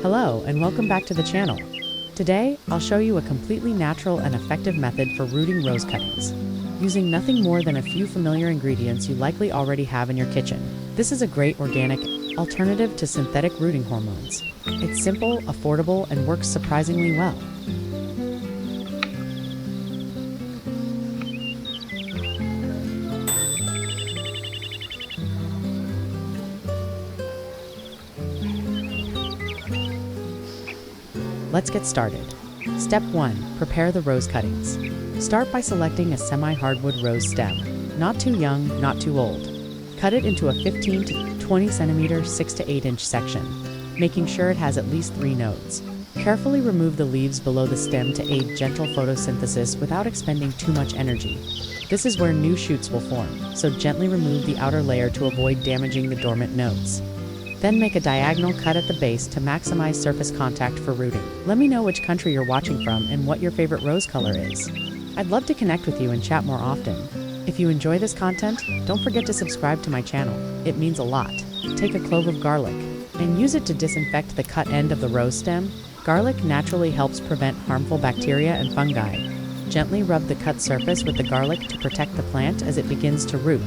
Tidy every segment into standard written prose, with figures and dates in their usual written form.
Hello and welcome back to the channel. Today, I'll show you a completely natural and effective method for rooting rose cuttings. Using nothing more than a few familiar ingredients you likely already have in your kitchen. This is a great organic alternative to synthetic rooting hormones. It's simple, affordable, and works surprisingly well. Let's get started. Step 1. Prepare the rose cuttings. Start by selecting a semi-hardwood rose stem. Not too young, not too old. Cut it into a 15 to 20 centimeter 6 to 8 inch section, making sure it has at least 3 nodes. Carefully remove the leaves below the stem to aid gentle photosynthesis without expending too much energy. This is where new shoots will form, so gently remove the outer layer to avoid damaging the dormant nodes. Then make a diagonal cut at the base to maximize surface contact for rooting. Let me know which country you're watching from and what your favorite rose color is. I'd love to connect with you and chat more often. If you enjoy this content, don't forget to subscribe to my channel. It means a lot. Take a clove of garlic and use it to disinfect the cut end of the rose stem. Garlic naturally helps prevent harmful bacteria and fungi. Gently rub the cut surface with the garlic to protect the plant as it begins to root.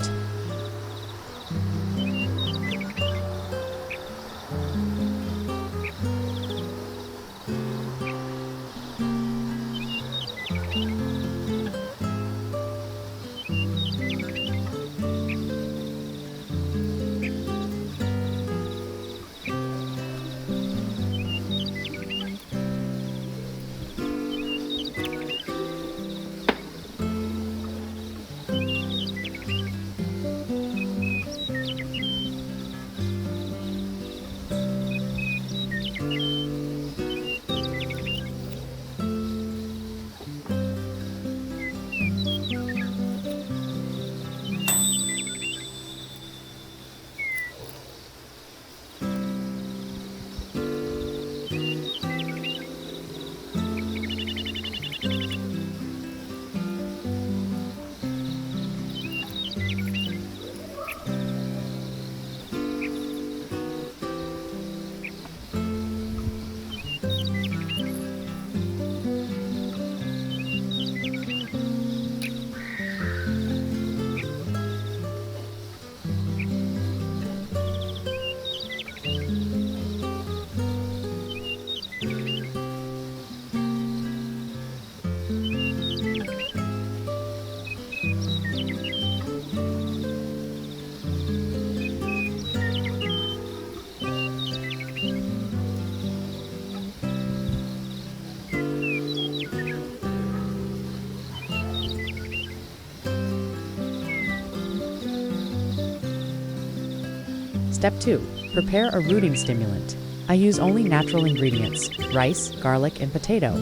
Step 2. Prepare a rooting stimulant. I use only natural ingredients: rice, garlic, and potato.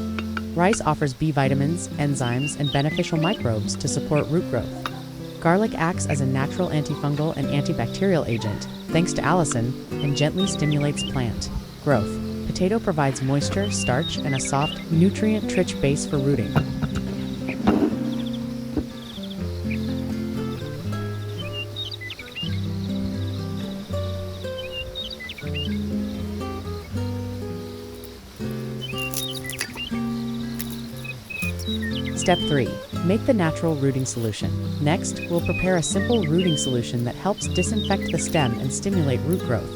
Rice offers B vitamins, enzymes, and beneficial microbes to support root growth. Garlic acts as a natural antifungal and antibacterial agent, thanks to allicin, and gently stimulates plant growth. Potato provides moisture, starch, and a soft, nutrient-rich base for rooting. Step 3. Make the natural rooting solution. Next, we'll prepare a simple rooting solution that helps disinfect the stem and stimulate root growth.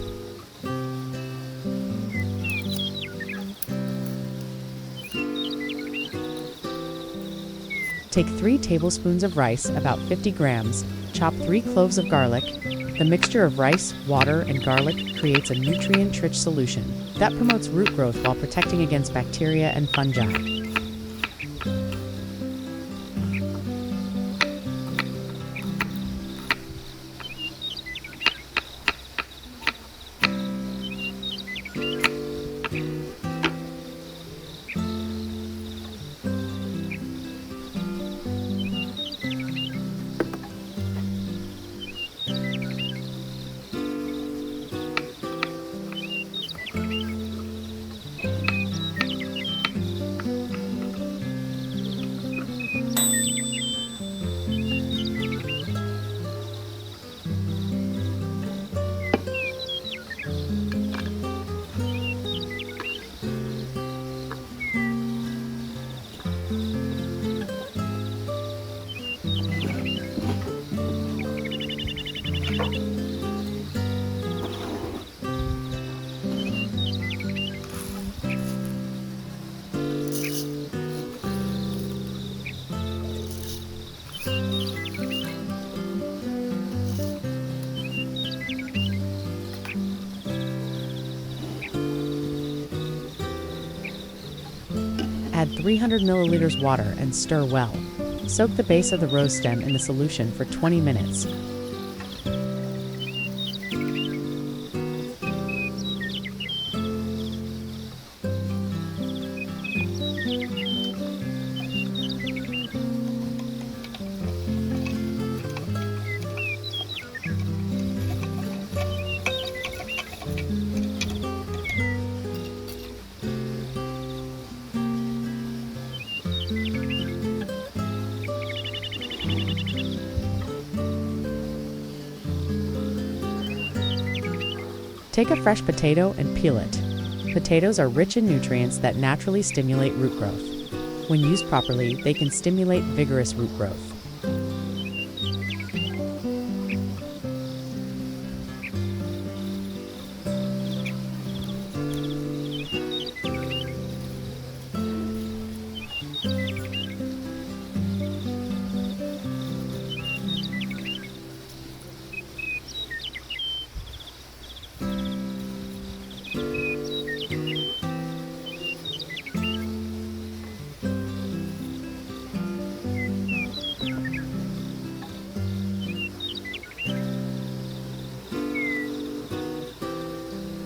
Take 3 tablespoons of rice, about 50 grams, chop 3 cloves of garlic. The mixture of rice, water, and garlic creates a nutrient-rich solution that promotes root growth while protecting against bacteria and fungi. Add 300 milliliters water and stir well. Soak the base of the rose stem in the solution for 20 minutes. Take a fresh potato and peel it. Potatoes are rich in nutrients that naturally stimulate root growth. When used properly, they can stimulate vigorous root growth.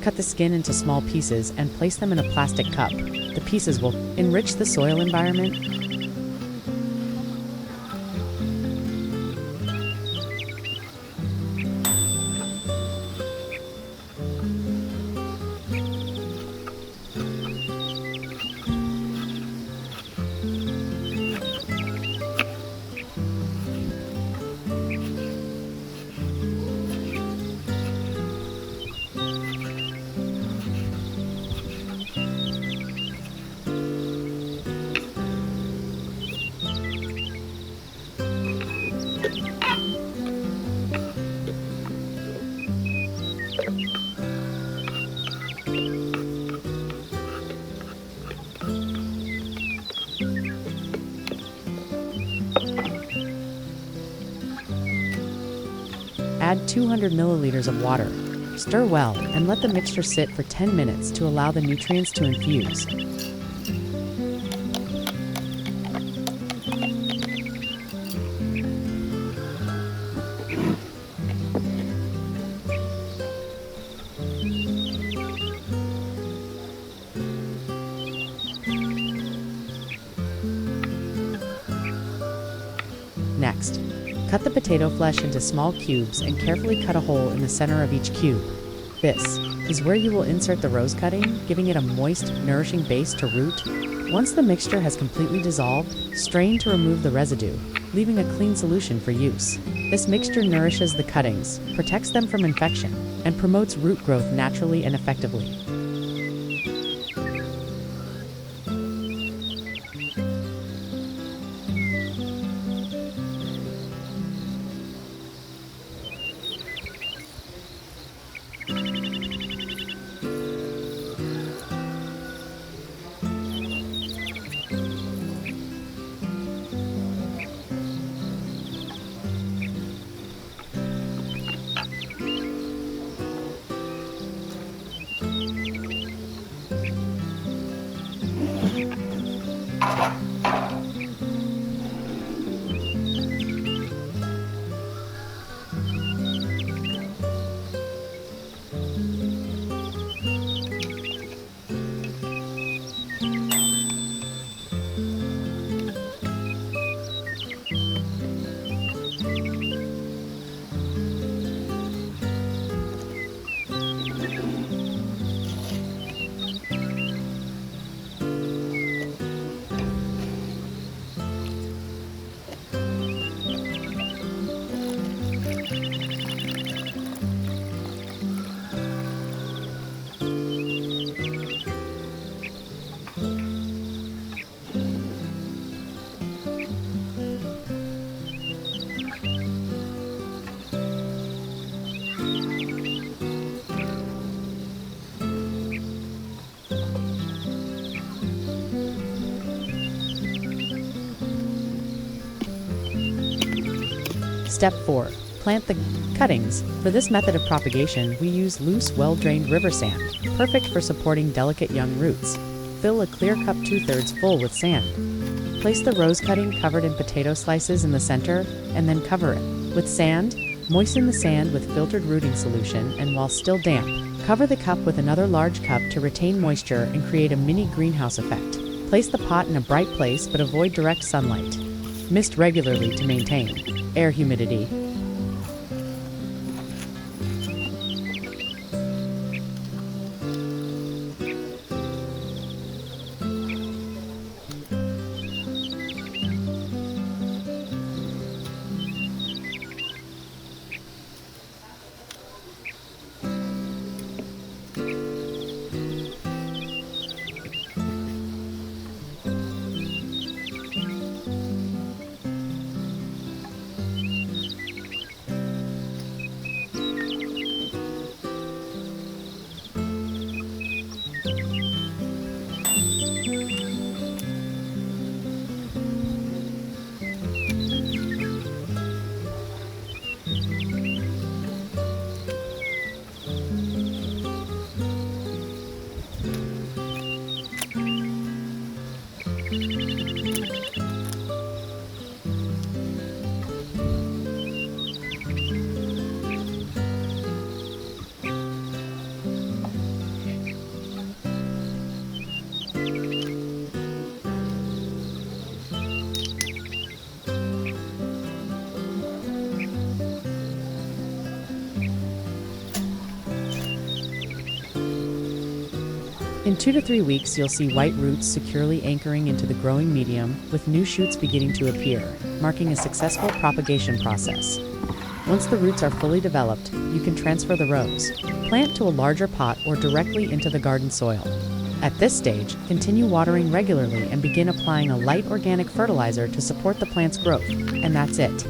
Cut the skin into small pieces and place them in a plastic cup. The pieces will enrich the soil environment. Add 200 milliliters of water. Stir well and let the mixture sit for 10 minutes to allow the nutrients to infuse. Next, cut the potato flesh into small cubes and carefully cut a hole in the center of each cube. This is where you will insert the rose cutting, giving it a moist, nourishing base to root. Once the mixture has completely dissolved, strain to remove the residue, leaving a clean solution for use. This mixture nourishes the cuttings, protects them from infection, and promotes root growth naturally and effectively. Step 4. Plant the cuttings. For this method of propagation, we use loose, well-drained river sand, perfect for supporting delicate young roots. fill a clear cup 2/3 full with sand. Place the rose cutting covered in potato slices in the center and then cover it with sand. Moisten the sand with filtered rooting solution, and while still damp, cover the cup with another large cup to retain moisture and create a mini greenhouse effect. Place the pot in a bright place but avoid direct sunlight. Mist regularly to maintain air humidity. In 2 to 3 weeks, you'll see white roots securely anchoring into the growing medium, with new shoots beginning to appear, marking a successful propagation process. Once the roots are fully developed, you can transfer the rose, plant to a larger pot or directly into the garden soil. At this stage, continue watering regularly and begin applying a light organic fertilizer to support the plant's growth, and that's it.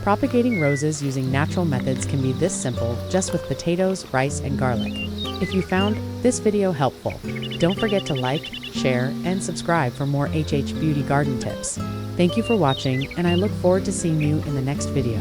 Propagating roses using natural methods can be this simple, just with potatoes, rice, and garlic. If you found this video helpful, don't forget to like, share, and subscribe for more HH Beauty garden tips. Thank you for watching, and I look forward to seeing you in the next video.